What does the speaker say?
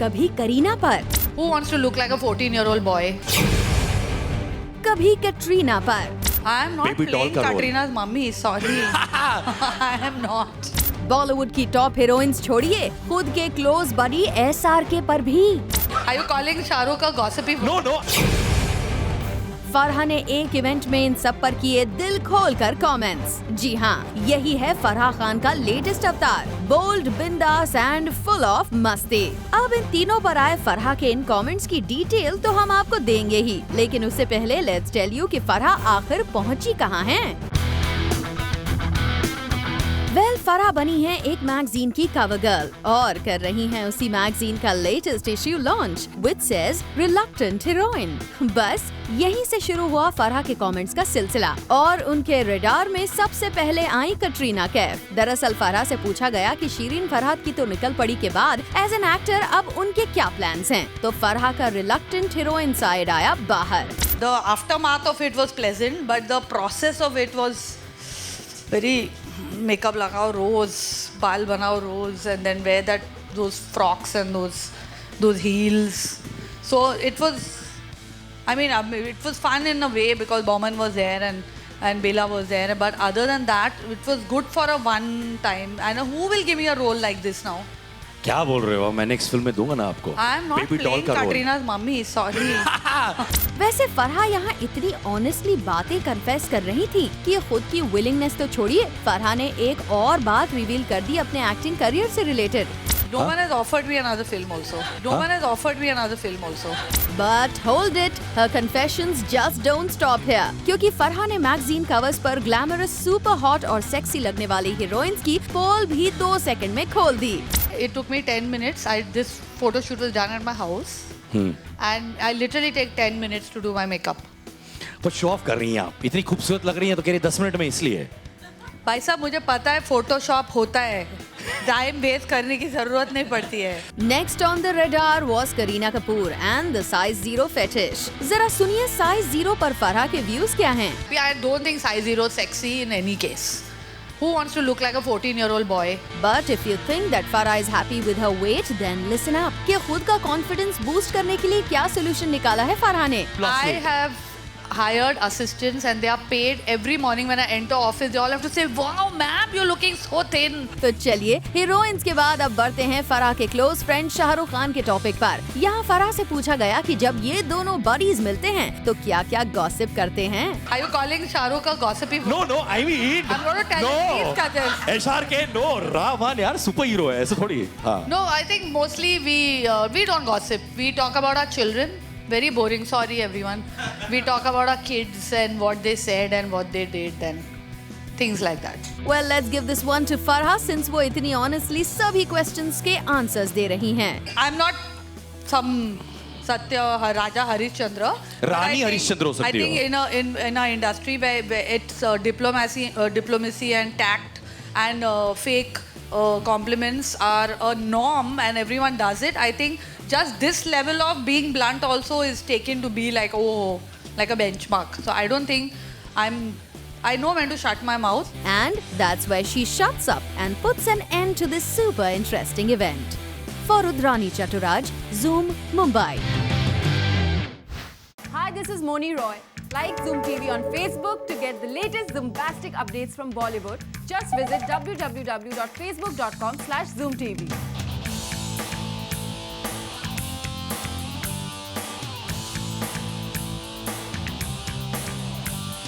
कभी करीना पर, Who wants to look like a 14-year-old boy? कभी कैटरीना पर। I am not Baby doll playing का role. Katrina's mummy. Sorry, I am not. Bollywood की top heroines छोड़िए, खुद के क्लोज बडी SRK पर भी Are you calling Shahrukh a gossipy? No, no. Farha ने एक इवेंट में इन सब पर किए दिल खोलकर कमेंट्स। जी हाँ, यही है फरहा खान का लेटेस्ट अवतार, बोल्ड, बिंदास एंड फुल ऑफ मस्ती। अब इन तीनों पर आए फरहा के इन कमेंट्स की डिटेल तो हम आपको देंगे ही, लेकिन उससे पहले लेट्स टेल यू कि फरहा आखिर पहुंची कहाँ है। फरहा बनी है एक मैगजीन की कवर गर्ल और कर रही हैं उसी मैगजीन का latest issue launch which says reluctant heroine. बस यहीं से शुरू हुआ फरहा के कमेंट्स का सिलसिला और उनके रडार में सबसे पहले आई कटरीना कैफ। दरअसल फरहा से पूछा गया कि शिरीन फरहाद की तो निकल पड़ी के बाद एज एन एक्टर अब उनके क्या प्लान्स हैं, तो फरहा का रिलक्टेंट हीरोइन साइड आया बाहर। The aftermath of it was pleasant, but the process of it was very makeup लगाओ रोज, बाल बनाओ रोज, and then wear those frocks and those heels. So it was, I mean, it was fun in a way because Bowman was there and Bela was there. But other than that, it was good for a one time. And who will give me a role like this now? क्या बोल रहे हो? मैं next film में दूंगा ना आपको। I am not Baby doll playing का role. Katrina's mummy. Sorry. वैसे फरहा यहाँ इतनी ऑनेस्टली बातें कन्फेस कर रही थी कि ये खुद की विलिंगनेस तो छोड़िए, फरहा ने एक और बात रिवील कर दी अपने एक्टिंग करियर से related. No one has offered me another film also. No one has offered me another film also. But hold it, her confessions just don't stop here. क्योंकि फरहा ने मैगजीन कवर्स पर glamorous, super hot और sexy लगने वाली heroines की पोल भी 2 second में खोल दी। It took me 10 minutes. This photo shoot was done at my house. And I literally take 10 minutes to do my makeup. पर शो ऑफ कर रही हैं आप, इतनी खूबसूरत लग रही हैं तो कह रही 10 मिनट में इसलिए। भाई साहब मुझे पता है फोटोशॉप होता है, टाइम वेस्ट करने की जरूरत नहीं पड़ती है। Next on the radar was Kareena Kapoor and the size 0 fetish. जरा सुनिए साइज 0 पर फरहा के व्यूज क्या हैं। I don't think size 0 is sexy in any case. Who wants to look like a 14-year-old boy? But if you think that Farah is happy with her weight, then listen up. कि खुद का confidence boost करने के लिए क्या solution निकाला है फरहा ने। I have hired assistants and they are paid every morning when I enter office. They all have to say, "Wow, ma'am, you're looking so thin." तो चलिए हीरोइंस के बाद अब बढ़ते हैं फरहा के क्लोज फ्रेंड शाहरुख खान के टॉपिक पर। यहाँ फरहा से पूछा गया कि जब ये दोनों बडीज मिलते हैं तो क्या क्या गॉसिप करते हैं। Are you calling Shahrukh a gossipy? No, I mean. I'm going to tell you, please cut this. SRK, no. Ravan यार सुपर हीरो है, ऐसे थोड़ी। हाँ। No, I think mostly we don't gossip. We talk about our children. Very boring. Sorry, everyone. We talk about our kids and what they said and what they did and things like that. Well, let's give this one to Farha since वो इतनी honestly सभी questions के answers दे रही हैं। I'm not some Satya Raja Harishchandra. रानी हरिश्चंद्र हो I सकती think हो। in our industry where it's diplomacy and tact and fake compliments are a norm and everyone does it. I think just this level of being blunt also is taken to be like like a benchmark. So I don't think I know when to shut my mouth. And that's where she shuts up and puts an end to this super interesting event. For Rudrani Chaturaj, Zoom, Mumbai. Hi, this is Moni Roy. Like Zoom TV on Facebook to get the latest Zoombastic updates from Bollywood. Just visit www.facebook.com/ZoomTV.